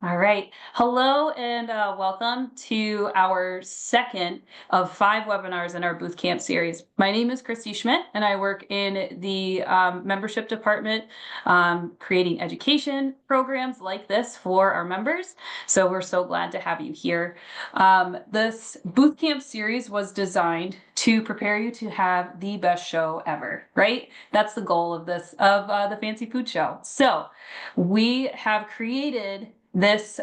All right. Hello and welcome to our second of 5 webinars in our Booth Camp series. My name is Christy Schmidt, and I work in the membership department, creating education programs like this for our members. So we're so glad to have you here. This Booth Camp series was designed to prepare you to have the best show ever, right? That's the goal of the Fancy Food Show. So we have created this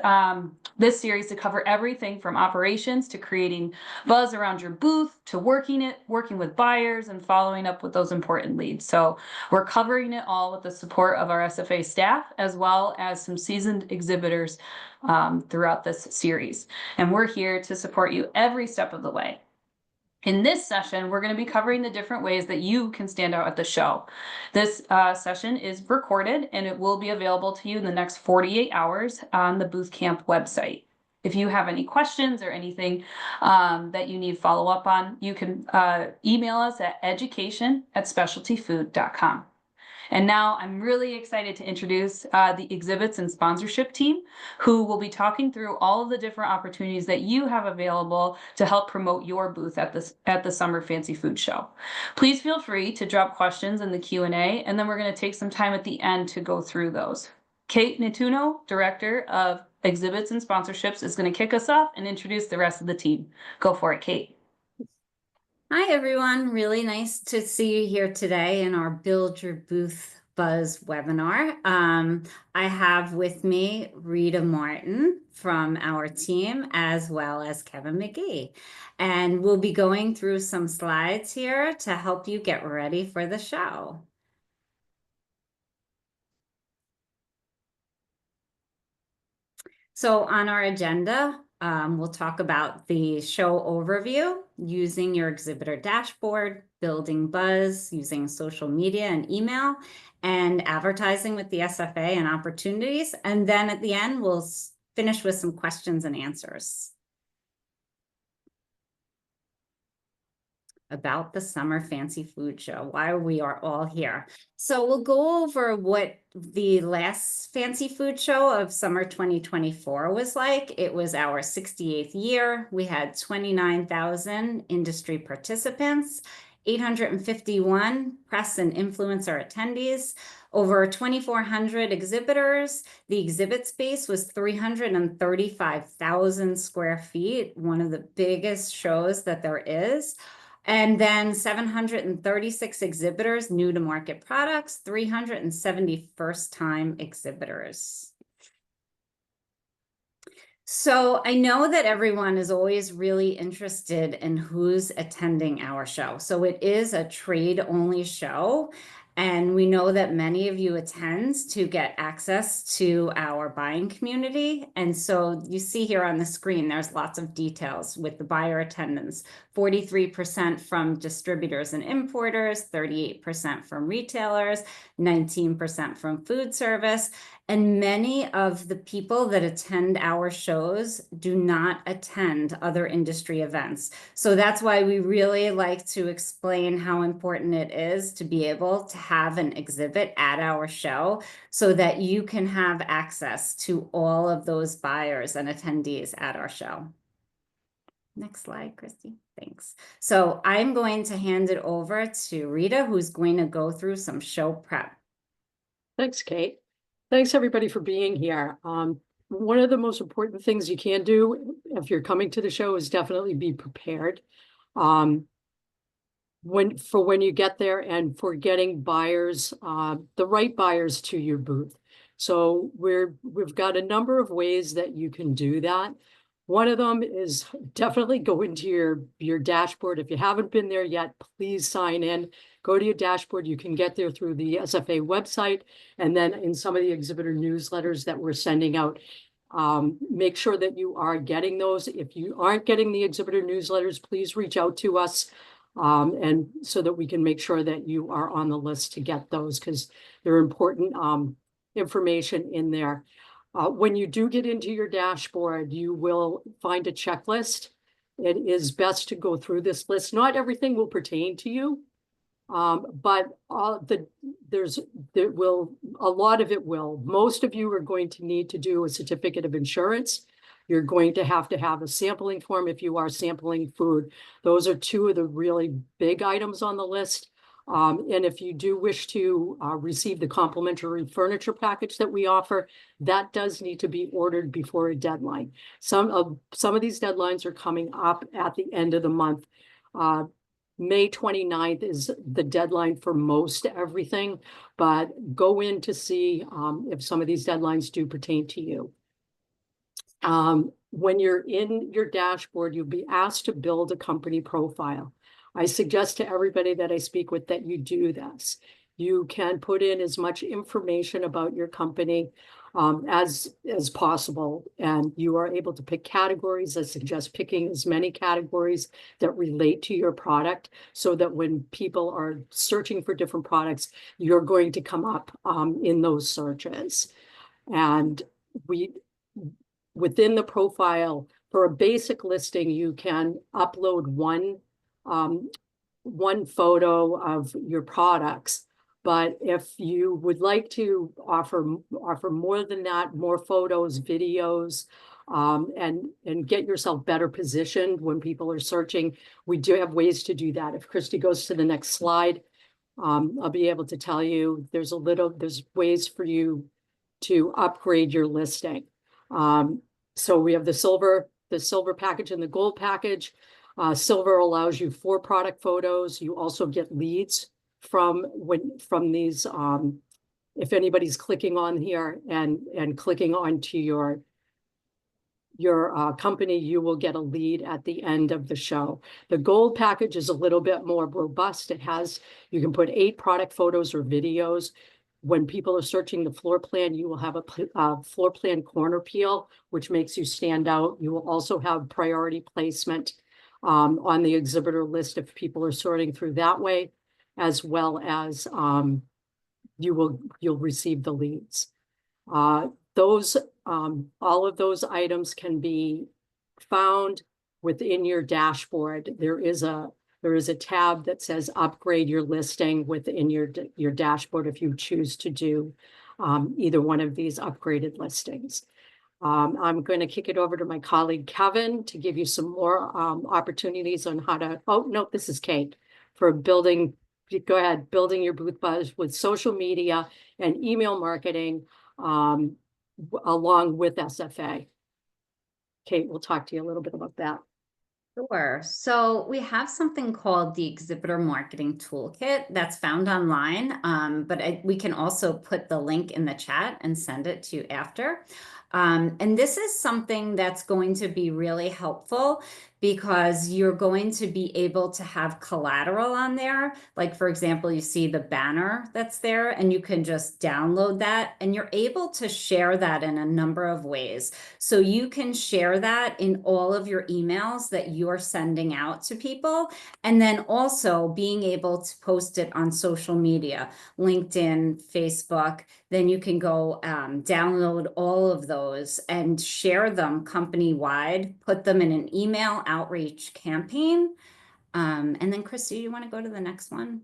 series to cover everything from operations to creating buzz around your booth to working with buyers and following up with those important leads. So we're covering it all with the support of our SFA staff as well as some seasoned exhibitors throughout this series. And we're here to support you every step of the way. In this session, we're going to be covering the different ways that you can stand out at the show. This session is recorded and it will be available to you in the next 48 hours on the Booth Camp website. If you have any questions or anything that you need follow up on, you can email us at education@specialtyfood.com. And now I'm really excited to introduce the exhibits and sponsorship team, who will be talking through all of the different opportunities that you have available to help promote your booth at the Summer Fancy Food Show. Please feel free to drop questions in the Q&A, and then we're going to take some time at the end to go through those. Kate Natuno, Director of Exhibits and Sponsorships, is going to kick us off and introduce the rest of the team. Go for it, Kate. Hi, everyone. Really nice to see you here today in our Build Your Booth Buzz webinar. I have with me Rita Martin from our team, as well as Kevin McGee. And we'll be going through some slides here to help you get ready for the show. So on our agenda, we'll talk about the show overview, using your exhibitor dashboard, building buzz, using social media and email, and advertising with the SFA and opportunities. And then at the end, we'll finish with some questions and answers about the Summer Fancy Food Show, why we are all here. So we'll go over what the last Fancy Food Show of summer 2024 was like. It was our 68th year. We had 29,000 industry participants, 851 press and influencer attendees, over 2,400 exhibitors. The exhibit space was 335,000 square feet, one of the biggest shows that there is. And then 736 exhibitors new to market products, 370 first-time exhibitors. So I know that everyone is always really interested in who's attending our show. So it is a trade-only show. And we know that many of you attend to get access to our buying community. And so you see here on the screen, there's lots of details with the buyer attendance, 43% from distributors and importers, 38% from retailers, 19% from food service. And many of the people that attend our shows do not attend other industry events. So that's why we really like to explain how important it is to be able to have an exhibit at our show so that you can have access to all of those buyers and attendees at our show. Next slide, Christy. Thanks. So I'm going to hand it over to Rita, who's going to go through some show prep. Thanks, Kate. Thanks, everybody, for being here. One of the most important things you can do if you're coming to the show is definitely be prepared when you get there, and for getting buyers, the right buyers to your booth. So we've got a number of ways that you can do that. One of them is definitely go into your dashboard. If you haven't been there yet, please sign in. Go to your dashboard. You can get there through the SFA website, and then in some of the exhibitor newsletters that we're sending out. Make sure that you are getting those. If you aren't getting the exhibitor newsletters, please reach out to us, and so that we can make sure that you are on the list to get those, because they're important information in there. When you do get into your dashboard, you will find a checklist. It is best to go through this list. Not everything will pertain to you, But a lot of it will. Most of you are going to need to do a certificate of insurance. You're going to have a sampling form if you are sampling food. Those are two of the really big items on the list. And if you do wish to receive the complimentary furniture package that we offer, that does need to be ordered before a deadline. Some of these deadlines are coming up at the end of the month. May 29th is the deadline for most everything, but go in to see if some of these deadlines do pertain to you. When you're in your dashboard, you'll be asked to build a company profile. I suggest to everybody that I speak with that you do this. You can put in as much information about your company as possible, and you are able to pick categories. I suggest picking as many categories that relate to your product, so that when people are searching for different products, you're going to come up in those searches. And within the profile, for a basic listing, you can upload one photo of your products. But if you would like to offer more than that, more photos, videos, and get yourself better positioned when people are searching, we do have ways to do that. If Christy goes to the next slide, I'll be able to tell you there's ways for you to upgrade your listing. So we have the silver package and the gold package. Silver allows you 4 product photos. You also get leads from these. If anybody's clicking on here and clicking onto your company, you will get a lead at the end of the show. The gold package is a little bit more robust. You can put 8 product photos or videos. When people are searching the floor plan, you will have a floor plan corner peel, which makes you stand out. You will also have priority placement on the exhibitor list if people are sorting through that way, as well as you'll receive the leads. All of those items can be found within your dashboard. There is a tab that says upgrade your listing within your dashboard if you choose to do either one of these upgraded listings. I'm going to kick it over to my colleague Kevin to give you some more opportunities on how to. Oh no, this is Kate for building. Go ahead, building your booth buzz with social media and email marketing along with SFA. Kate, we'll talk to you a little bit about that. Sure. So we have something called the Exhibitor Marketing Toolkit that's found online, but we can also put the link in the chat and send it to you after. And this is something that's going to be really helpful because you're going to be able to have collateral on there. Like, for example, you see the banner that's there and you can just download that and you're able to share that in a number of ways. So you can share that in all of your emails that you're sending out to people. And then also being able to post it on social media, LinkedIn, Facebook. Then you can go download all of those and share them company-wide, put them in an email outreach campaign. And then Christy, you want to go to the next one?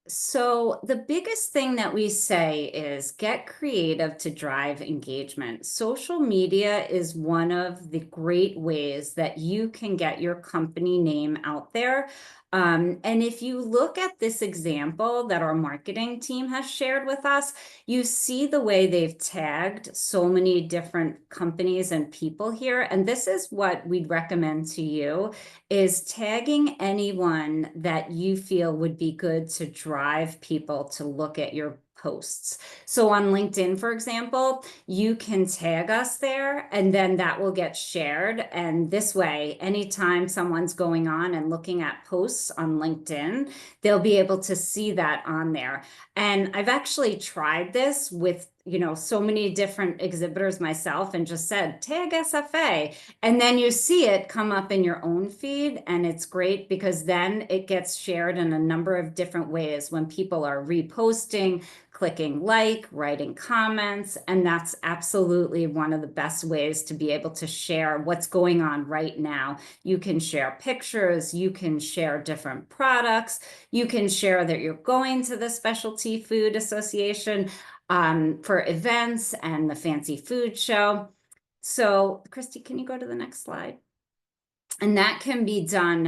So the biggest thing that we say is get creative to drive engagement. Social media is one of the great ways that you can get your company name out there. And if you look at this example that our marketing team has shared with us, you see the way they've tagged so many different companies and people here. And this is what we'd recommend to you, is tagging anyone that you feel would be good to drive people to look at your posts. So on LinkedIn, for example, you can tag us there and then that will get shared. And this way, anytime someone's going on and looking at posts on LinkedIn, they'll be able to see that on there. And I've actually tried this with so many different exhibitors myself and just said, tag SFA. And then you see it come up in your own feed. And it's great because then it gets shared in a number of different ways when people are reposting, clicking like, writing comments. And that's absolutely one of the best ways to be able to share what's going on right now. You can share pictures, you can share different products, you can share that you're going to the Specialty Food Association for events and the Fancy Food Show. So Christy, can you go to the next slide? And that can be done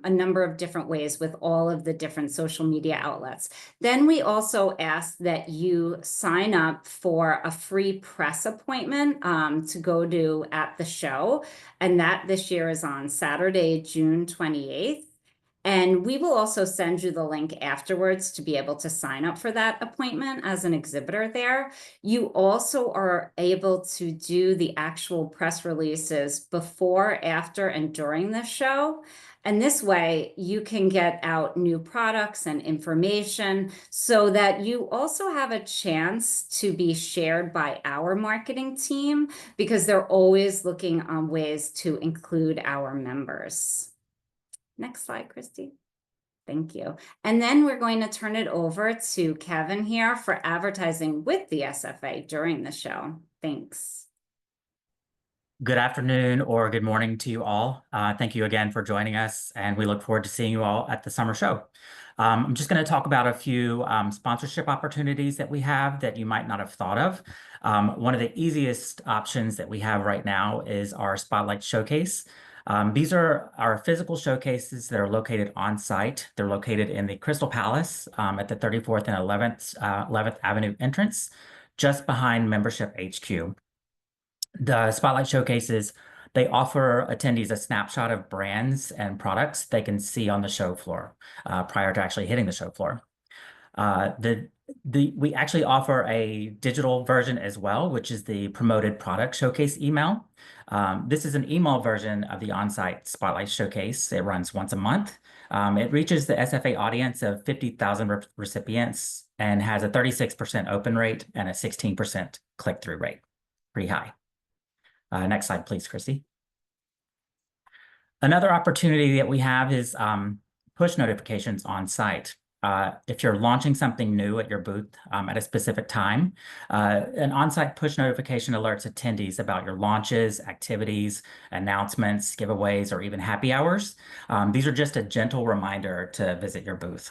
a number of different ways with all of the different social media outlets. Then we also ask that you sign up for a free press appointment to go to at the show. And that this year is on Saturday, June 28th. And we will also send you the link afterwards to be able to sign up for that appointment as an exhibitor there. You also are able to do the actual press releases before, after, and during the show. And this way you can get out new products and information so that you also have a chance to be shared by our marketing team because they're always looking on ways to include our members. Next slide, Christy. Thank you. And then we're going to turn it over to Kevin here for advertising with the SFA during the show. Thanks. Good afternoon or good morning to you all. Thank you again for joining us, and we look forward to seeing you all at the summer show. I'm just going to talk about a few sponsorship opportunities that we have that you might not have thought of. One of the easiest options that we have right now is our Spotlight Showcase. These are our physical showcases that are located on site. They're located in the Crystal Palace at the 34th and 11th Avenue entrance, just behind Membership HQ. The Spotlight Showcases, they offer attendees a snapshot of brands and products they can see on the show floor prior to actually hitting the show floor. We actually offer a digital version as well, which is the Promoted Product Showcase email. This is an email version of the on-site Spotlight Showcase. It runs once a month. It reaches the SFA audience of 50,000 recipients and has a 36% open rate and a 16% click-through rate. Pretty high. Next slide, please, Christy. Another opportunity that we have is push notifications on site. If you're launching something new at your booth at a specific time, an on-site push notification alerts attendees about your launches, activities, announcements, giveaways, or even happy hours. These are just a gentle reminder to visit your booth.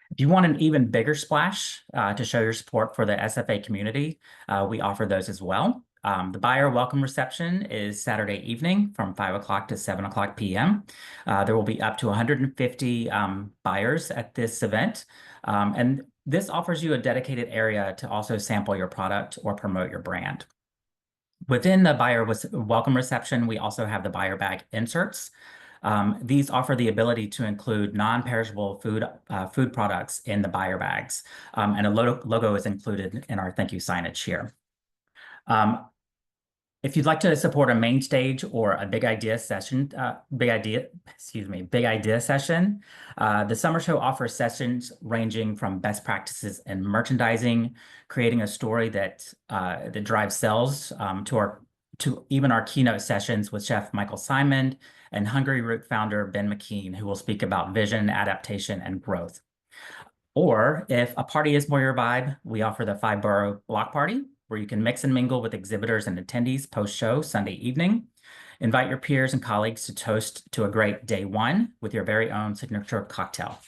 If you want an even bigger splash to show your support for the SFA community, we offer those as well. The buyer welcome reception is Saturday evening from 5 o'clock to 7 o'clock p.m. There will be up to 150 buyers at this event. And this offers you a dedicated area to also sample your product or promote your brand. Within the buyer welcome reception, we also have the buyer bag inserts. These offer the ability to include non-perishable food products in the buyer bags. And a logo is included in our thank you signage here. If you'd like to support a main stage or a big idea session, the summer show offers sessions ranging from best practices in merchandising, creating a story that drives sales, to even our keynote sessions with Chef Michael Simon and Hungry Root founder Ben McKean, who will speak about vision, adaptation, and growth. Or if a party is more your vibe, we offer the 5-borough block party, where you can mix and mingle with exhibitors and attendees post-show Sunday evening. Invite your peers and colleagues to toast to a great day one with your very own signature cocktail.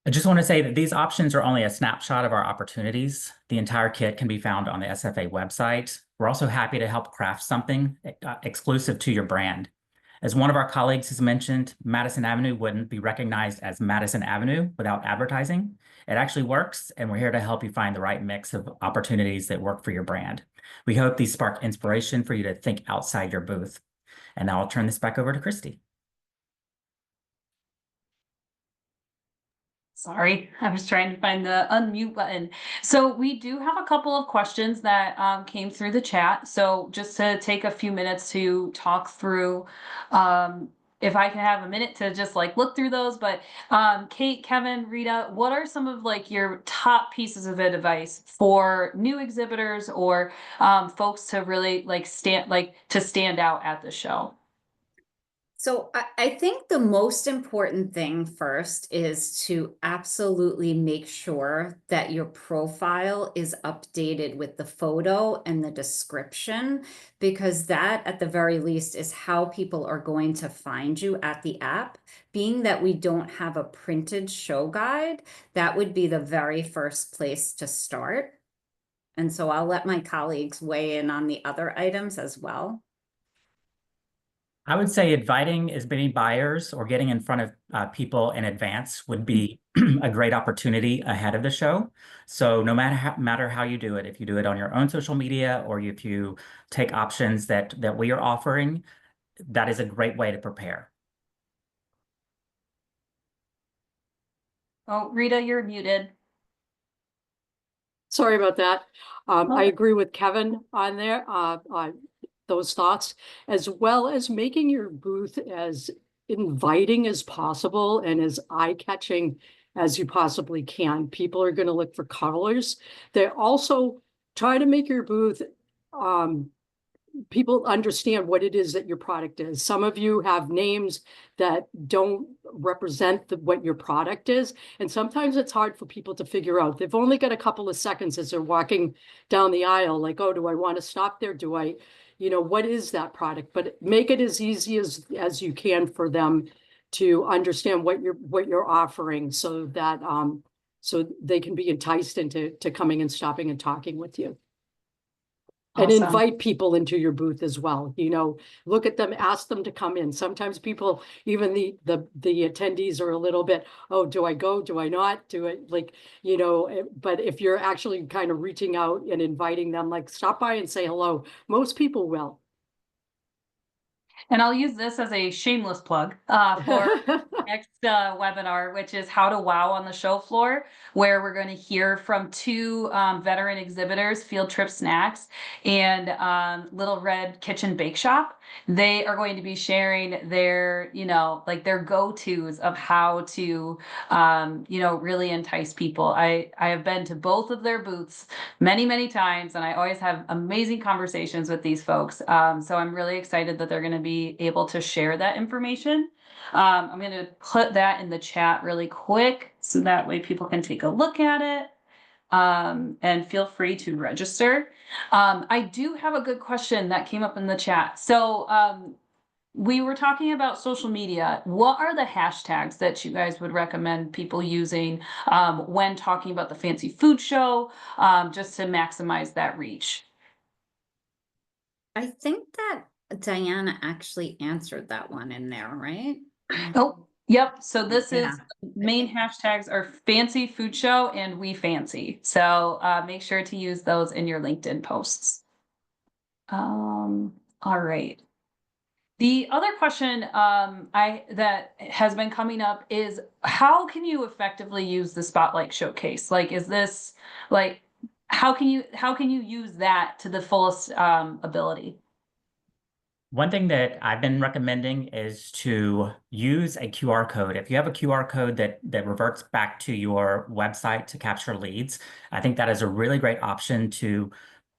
I just want to say that these options are only a snapshot of our opportunities. The entire kit can be found on the SFA website. We're also happy to help craft something exclusive to your brand. As one of our colleagues has mentioned, Madison Avenue wouldn't be recognized as Madison Avenue without advertising. It actually works, and we're here to help you find the right mix of opportunities that work for your brand. We hope these spark inspiration for you to think outside your booth. And now I'll turn this back over to Christy. Sorry, I was trying to find the unmute button. So we do have a couple of questions that came through the chat. So just to take a few minutes to talk through if I can have a minute to just like look through those, but Kate, Kevin, Rita, what are some of like your top pieces of advice for new exhibitors or folks to really like stand out at the show? So I think the most important thing first is to absolutely make sure that your profile is updated with the photo and the description, because that at the very least is how people are going to find you at the app. Being that we don't have a printed show guide, that would be the very first place to start. And so I'll let my colleagues weigh in on the other items as well. I would say inviting as many buyers or getting in front of people in advance would be a great opportunity ahead of the show. So no matter how you do it, if you do it on your own social media or if you take options that we are offering, that is a great way to prepare. Oh, Rita, you're muted. Sorry about that. I Okay. agree with Kevin on there, on those thoughts, as well as making your booth as inviting as possible and as eye-catching as you possibly can. People are going to look for colors. They also try to make your booth, people understand what it is that your product is. Some of you have names that don't represent what your product is. And sometimes it's hard for people to figure out. They've only got a couple of seconds as they're walking down the aisle, like, oh, do I want to stop there? Do I, what is that product? But make it as easy as you can for them to understand what you're offering, so that so they can be enticed into coming and stopping and talking with you. And Awesome. invite people into your booth as well. Look at them, ask them to come in. Sometimes people, even the attendees are a little bit, oh, do I go? Do I not? Do it but if you're actually kind of reaching out and inviting them, like stop by and say hello, most people will. And I'll use this as a shameless plug for next webinar, which is how to wow on the show floor, where we're going to hear from two veteran exhibitors, Field Trip Snacks and Little Red Kitchen Bake Shop. They are going to be sharing their, their go-tos of how to, really entice people. I have been to both of their booths many, many times, and I always have amazing conversations with these folks. So I'm really excited that they're going to be able to share that information. I'm going to put that in the chat really quick so that way people can take a look at it. And feel free to register. I do have a good question that came up in the chat. So we were talking about social media. What are the hashtags that you guys would recommend people using when talking about the Fancy Food Show, just to maximize that reach? I think that Diana actually answered that one in there, right? Oh, yep. So this Yeah. is main hashtags are Fancy Food Show and We Fancy. So make sure to use those in your LinkedIn posts. All right. The other question that has been coming up is, how can you effectively use the Spotlight Showcase? Like, is this like, how can you use that to the fullest ability? One thing that I've been recommending is to use a QR code. If you have a QR code that reverts back to your website to capture leads, I think that is a really great option to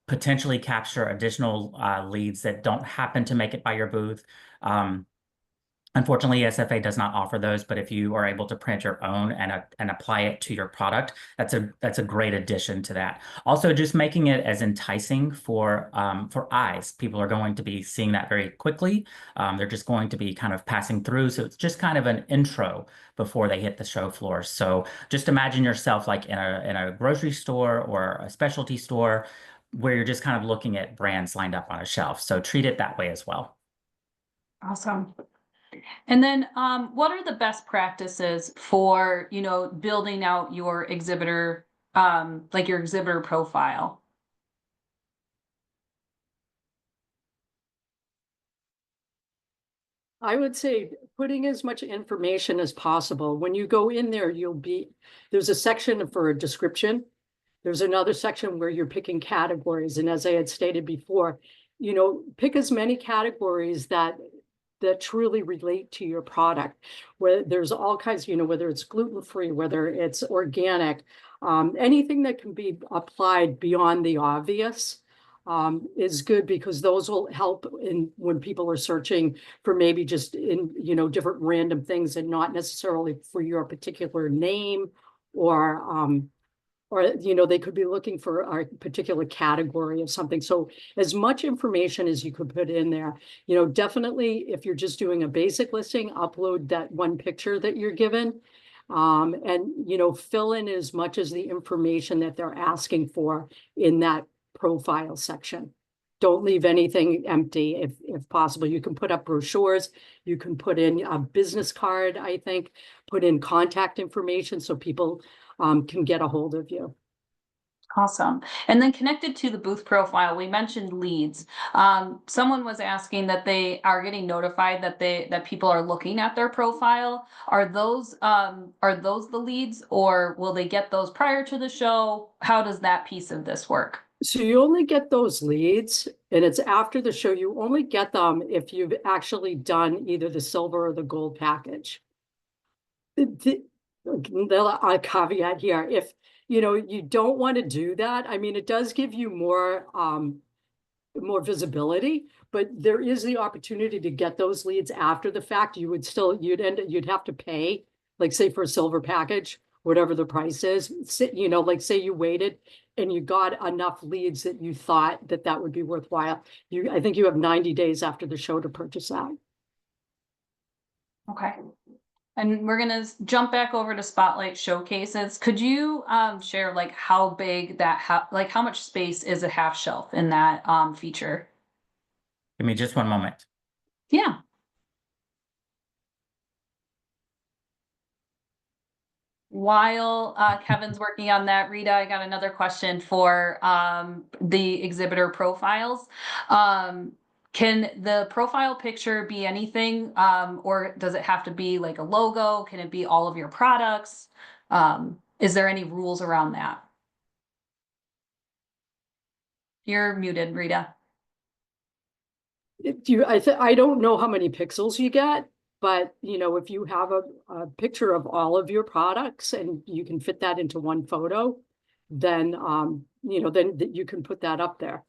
potentially capture additional leads that don't happen to make it by your booth. Unfortunately, SFA does not offer those, but if you are able to print your own and apply it to your product, that's a great addition to that. Also, just making it as enticing for eyes. People are going to be seeing that very quickly. They're just going to be kind of passing through. So it's just kind of an intro before they hit the show floor. So just imagine yourself like in a grocery store or a specialty store where you're just kind of looking at brands lined up on a shelf. So treat it that way as well. Awesome. And then what are the best practices for, building out your exhibitor, like your exhibitor profile? I would say putting as much information as possible. When you go in there, there's a section for a description. There's another section where you're picking categories. And as I had stated before, pick as many categories that that truly relate to your product. Where there's all kinds, whether it's gluten-free, whether it's organic, anything that can be applied beyond the obvious is good, because those will help when people are searching for maybe just in, different random things and not necessarily for your particular name, or they could be looking for a particular category of something. So as much information as you could put in there, definitely if you're just doing a basic listing, upload that one picture that you're given. And fill in as much as the information that they're asking for in that profile section. Don't leave anything empty if possible. You can put up brochures, you can put in a business card, I think, put in contact information so people can get a hold of you. Awesome. And then connected to the booth profile, we mentioned leads. Someone was asking that they are getting notified that people are looking at their profile. Are those the leads, or will they get those prior to the show? How does that piece of this work? So you only get those leads, and it's after the show. You only get them if you've actually done either the silver or the gold package. The caveat here, if you don't want to do that, I mean, it does give you more visibility, but there is the opportunity to get those leads after the fact. You'd have to pay, like, say for a silver package, whatever the price is, like say you waited and you got enough leads that you thought that would be worthwhile. I think you have 90 days after the show to purchase that. Okay. And we're gonna jump back over to Spotlight Showcases. Could you share like how big that how much space is a half shelf in that feature? Give me just one moment. Yeah. While Kevin's working on that, Rita, I got another question for the exhibitor profiles. Can the profile picture be anything, or does it have to be like a logo? Can it be all of your products? Is there any rules around that? You're muted, Rita. I don't know how many pixels you get, but if you have a picture of all of your products and you can fit that into one photo, then then you can put that up there.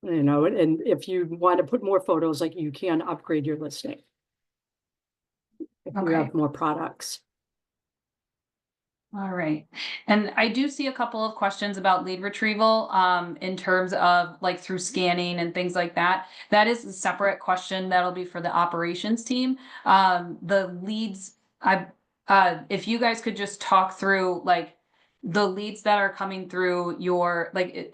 And if you want to put more photos, like, you can upgrade your listing if you have more products. All right. And I do see a couple of questions about lead retrieval in terms of like through scanning and things like that. That is a separate question that'll be for the operations team. The leads, if you guys could just talk through like the leads that are coming through your, like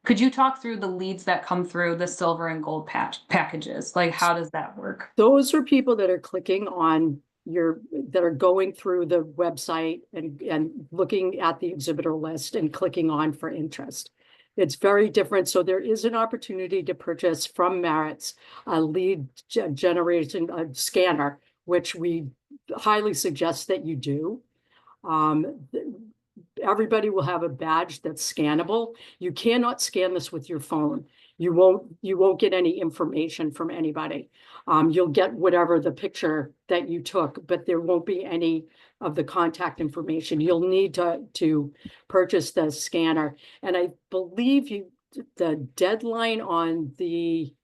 could you talk through the leads that come through the silver and gold packages? Like, how does that work? Those are people that are clicking on that are going through the website and looking at the exhibitor list and clicking on for interest. It's very different. So there is an opportunity to purchase from Merritt's a lead generation scanner, which we highly suggest that you do. Everybody will have a badge that's scannable. You cannot scan this with your phone. You won't get any information from anybody. You'll get whatever the picture that you took, but there won't be any of the contact information. You'll need to purchase the scanner. And I believe the deadline on the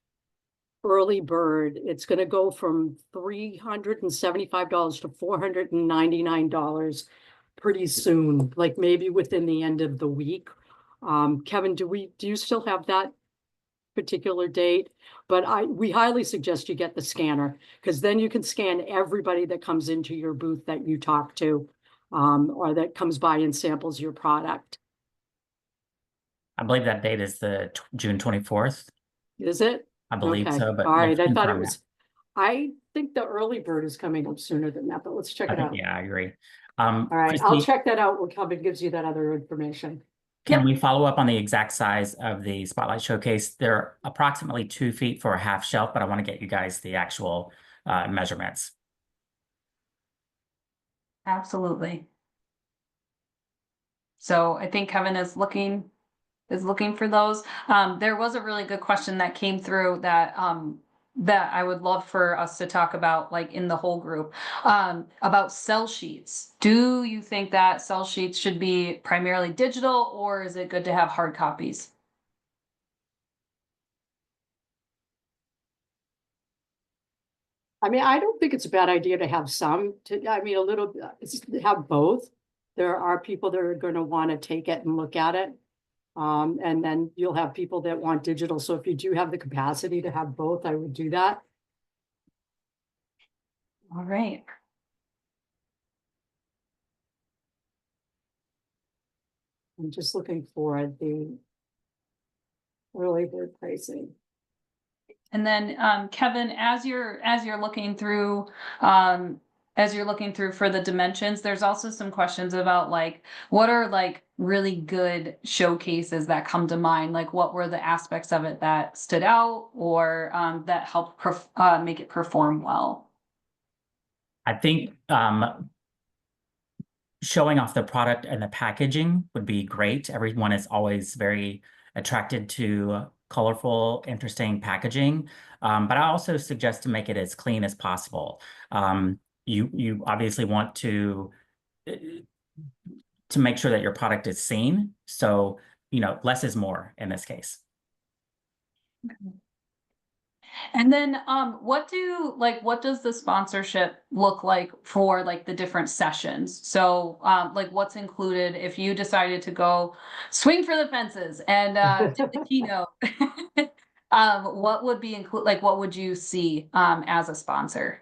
early bird, it's going to go from $375 to $499 pretty soon, like maybe within the end of the week. Kevin, do you still have that particular date? But we highly suggest you get the scanner, because then you can scan everybody that comes into your booth that you talk to, or that comes by and samples your product. I believe that date is the June 24th. Is it? I believe so, but all right. let's I thought it confirm was. that. I think the early bird is coming up sooner than that, but let's check it out. Yeah, I agree. All right, Christy, I'll check that out when Kevin gives you that other information. can we follow up on the exact size of the Spotlight Showcase? They're approximately 2 feet for a half shelf, but I want to get you guys the actual measurements. Absolutely. So I think Kevin is looking is looking for those. There was a really good question that came through that that I would love for us to talk about, like in the whole group, about sell sheets. Do you think that sell sheets should be primarily digital, or is it good to have hard copies? I mean, I don't think it's a bad idea to have a little, have both. There are people that are gonna wanna take it and look at it. And then you'll have people that want digital. So if you do have the capacity to have both, I would do that. All right. I'm just looking for the early bird pricing. And then, Kevin, as you're looking through, for the dimensions, there's also some questions about like, what are like really good showcases that come to mind? Like, what were the aspects of it that stood out, or that helped make it perform well? I think showing off the product and the packaging would be great. Everyone is always very attracted to colorful, interesting packaging. But I also suggest to make it as clean as possible. You obviously want to make sure that your product is seen. So, less is more in this case. And then, what does the sponsorship look like for like the different sessions? So, like what's included if you decided to go swing for the fences and do the keynote? What would be like, what would you see as a sponsor?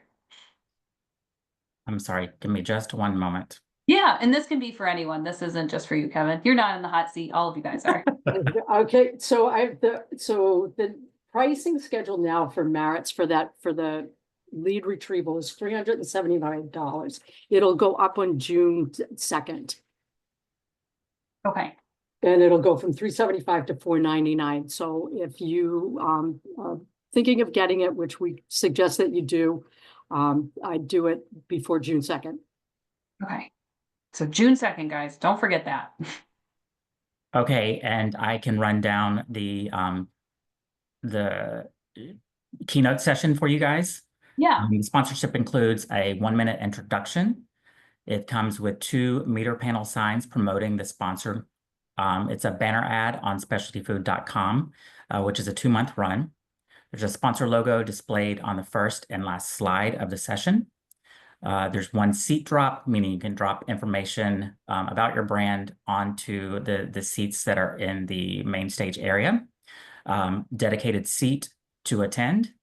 I'm sorry, give me just one moment. Yeah, and this can be for anyone. This isn't just for you, Kevin. You're not in the hot seat. All of you guys are. Okay, so the pricing schedule now for merits for the lead retrieval is $375. It'll go up on June 2nd. Okay. And it'll go from $375 to $499. So if you are thinking of getting it, which we suggest that you do, I'd do it before June 2nd. Okay. So June 2nd, guys, don't forget that. Okay, and I can run down the keynote session for you guys. Yeah. The sponsorship includes a 1-minute introduction. It comes with 2 meter panel signs promoting the sponsor. It's a banner ad on specialtyfood.com, which is a 2-month run. There's a sponsor logo displayed on the first and last slide of the session. There's 1 seat drop, meaning you can drop information about your brand onto the seats that are in the main stage area. Dedicated seat to attend.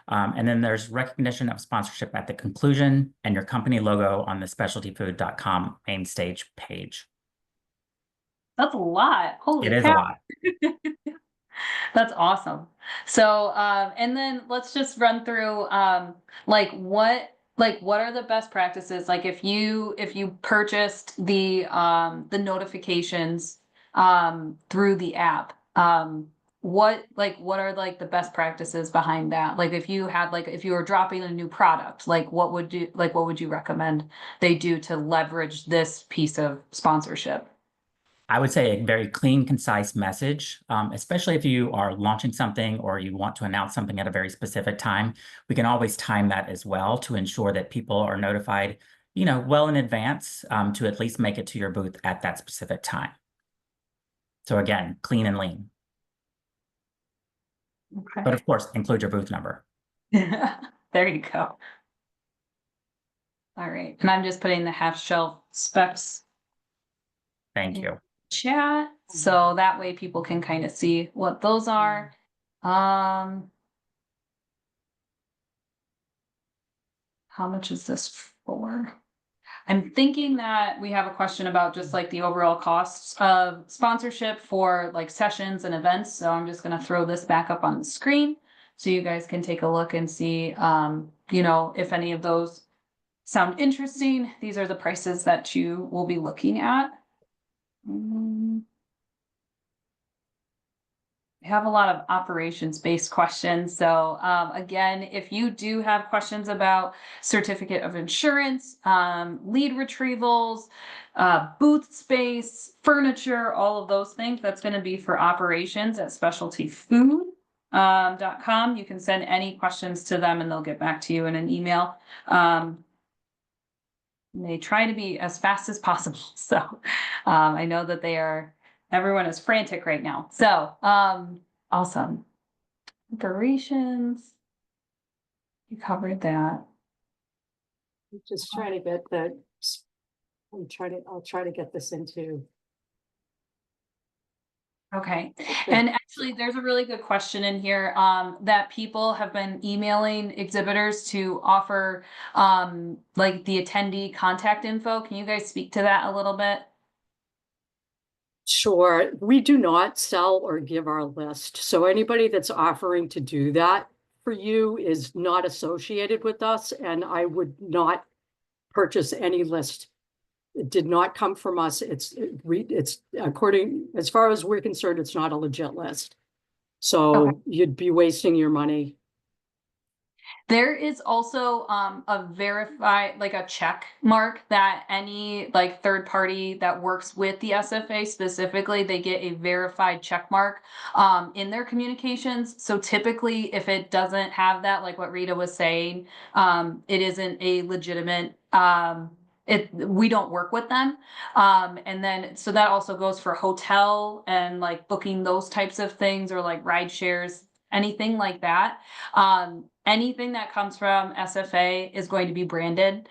And then there's recognition of sponsorship at the conclusion and your company logo on the specialtyfood.com main stage page. That's a lot. Holy It is cow. a lot. That's awesome. So, and then let's just run through, what are the best practices? Like if you purchased the notifications, through the app, what are like the best practices behind that? Like if you had, like, if you were dropping a new product, like what would you recommend they do to leverage this piece of sponsorship? I would say a very clean, concise message, especially if you are launching something or you want to announce something at a very specific time. We can always time that as well to ensure that people are notified, well in advance, to at least make it to your booth at that specific time. So again, clean and lean. Okay. But of course, include your booth number. There you go. All right. And I'm just putting the half shelf specs Thank you. chat, so that way people can kind of see what those are. How much is this for? I'm thinking that we have a question about just like the overall costs of sponsorship for like sessions and events. So I'm just gonna throw this back up on the screen so you guys can take a look and see, if any of those sound interesting. These are the prices that you will be looking at. have a lot of operations-based questions. So again, if you do have questions about certificate of insurance, lead retrievals, booth space, furniture, all of those things, that's going to be for operations at specialtyfood.com. You can send any questions to them and they'll get back to you in an email. They try to be as fast as possible. So I know that everyone is frantic right now. So awesome. Operations. You covered that. Just trying to get that. I'll try to get this into. Okay. And actually, there's a really good question in here that people have been emailing exhibitors to offer like the attendee contact info. Can you guys speak to that a little bit? Sure, we do not sell or give our list. So anybody that's offering to do that for you is not associated with us, and I would not purchase any list. It did not come from us. It's according, as far as we're concerned, it's not a legit list. So Okay. you'd be wasting your money. There is also a check mark that any like third party that works with the SFA specifically, they get a verified check mark in their communications. So typically if it doesn't have that, like what Rita was saying, it isn't a legitimate we don't work with them. And then so that also goes for hotel and like booking those types of things, or like ride shares, anything like that. Anything that comes from SFA is going to be branded.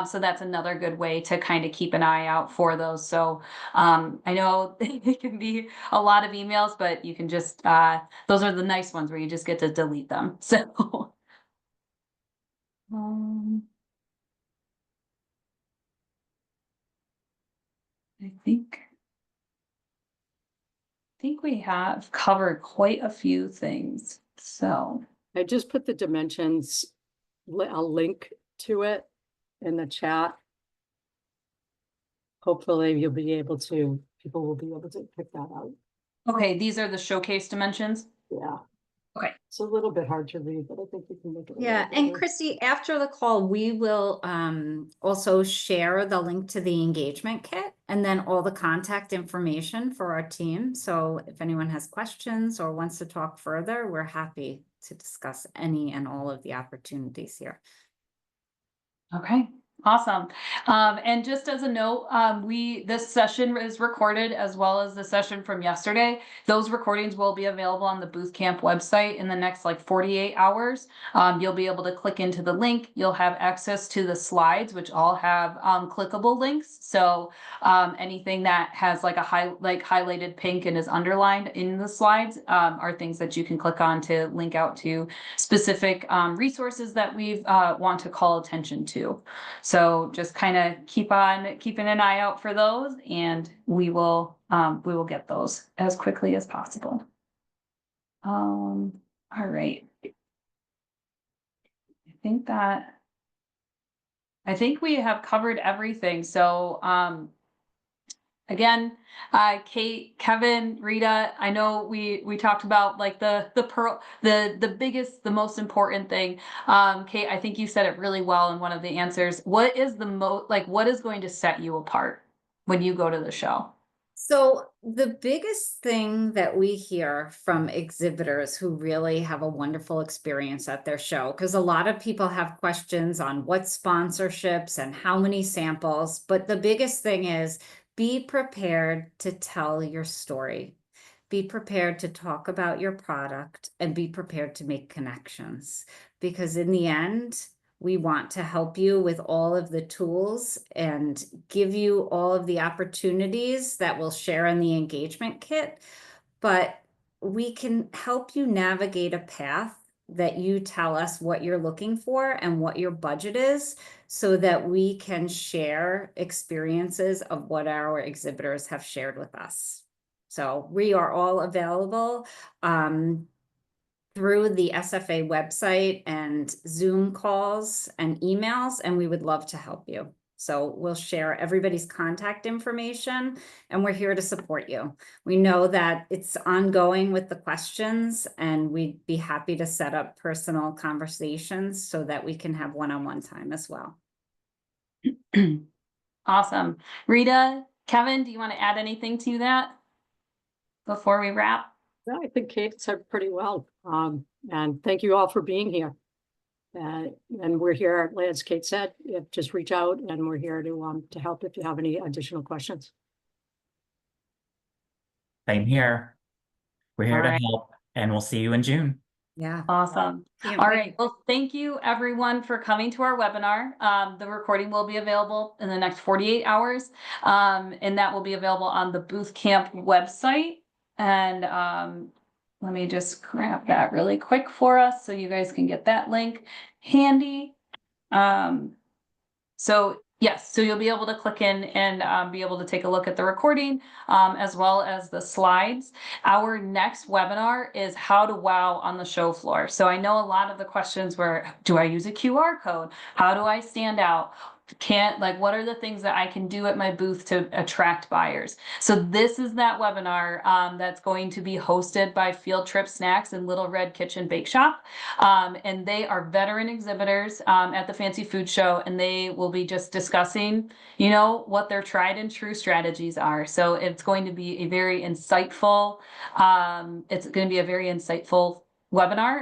So that's another good way to kind of keep an eye out for those. So I know it can be a lot of emails, but you can just, those are the nice ones where you just get to delete them. So I think we have covered quite a few things. So I just put the dimensions, a link to it in the chat. Hopefully people will be able to pick that out. okay, these are the showcase dimensions. Yeah. Okay. It's a little bit hard to read, but I think you can make it. Yeah, and Christy, after the call, we will also share the link to the engagement kit and then all the contact information for our team. So if anyone has questions or wants to talk further, we're happy to discuss any and all of the opportunities here. Okay, awesome. And just as a note, this session is recorded as well as the session from yesterday. Those recordings will be available on the Booth Camp website in the next like 48 hours. You'll be able to click into the link. You'll have access to the slides, which all have clickable links. So anything that has like highlighted pink and is underlined in the slides are things that you can click on to link out to specific resources that we want to call attention to. So just kind of keep on keeping an eye out for those, and we will get those as quickly as possible. All right. I think we have covered everything. So again, Kate, Kevin, Rita, I know we talked about like the biggest, the most important thing. Kate, I think you said it really well in one of the answers. What is what is going to set you apart when you go to the show? So the biggest thing that we hear from exhibitors who really have a wonderful experience at their show, because a lot of people have questions on what sponsorships and how many samples, but the biggest thing is be prepared to tell your story. Be prepared to talk about your product and be prepared to make connections, because in the end, we want to help you with all of the tools and give you all of the opportunities that we'll share in the engagement kit, but we can help you navigate a path that you tell us what you're looking for and what your budget is, so that we can share experiences of what our exhibitors have shared with us. So we are all available through the SFA website and Zoom calls and emails, and we would love to help you. So we'll share everybody's contact information, and we're here to support you. We know that it's ongoing with the questions, and we'd be happy to set up personal conversations so that we can have one-on-one time as well. Awesome. Rita, Kevin, do you want to add anything to that before we wrap? Yeah, I think Kate said pretty well. And thank you all for being here. And we're here, as Kate said, just reach out, and we're here to help if you have any additional questions. Same here. We're here to Alright. help, and we'll see you in June. Yeah. Awesome. Can't All wait. right. Well, thank you everyone for coming to our webinar. The recording will be available in the next 48 hours. And that will be available on the Booth Camp website. And let me just grab that really quick for us so you guys can get that link handy. So yes, so you'll be able to click in and be able to take a look at the recording as well as the slides. Our next webinar is how to wow on the show floor. So I know a lot of the questions were, do I use a QR code? How do I stand out? What are the things that I can do at my booth to attract buyers? So this is that webinar that's going to be hosted by Field Trip Snacks and Little Red Kitchen Bake Shop. And they are veteran exhibitors at the Fancy Food Show, and they will be just discussing, you know, what their tried and true strategies are. So it's going to be a very insightful, webinar,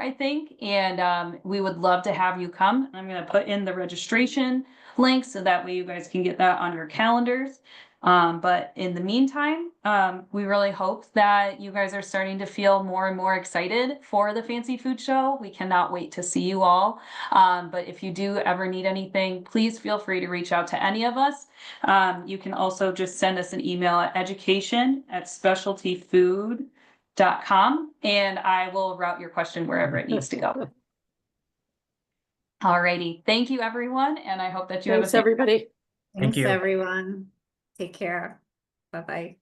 I think, and we would love to have you come. I'm going to put in the registration link so that way you guys can get that on your calendars. But in the meantime, we really hope that you guys are starting to feel more and more excited for the Fancy Food Show. We cannot wait to see you all. But if you do ever need anything, please feel free to reach out to any of us. You can also just send us an email at education@specialtyfood.com, and I will route your question wherever it needs to go. Alrighty, thank you everyone, and I hope that you have a Thanks, everybody. Thank Thanks, you. everyone. Take care. Bye-bye.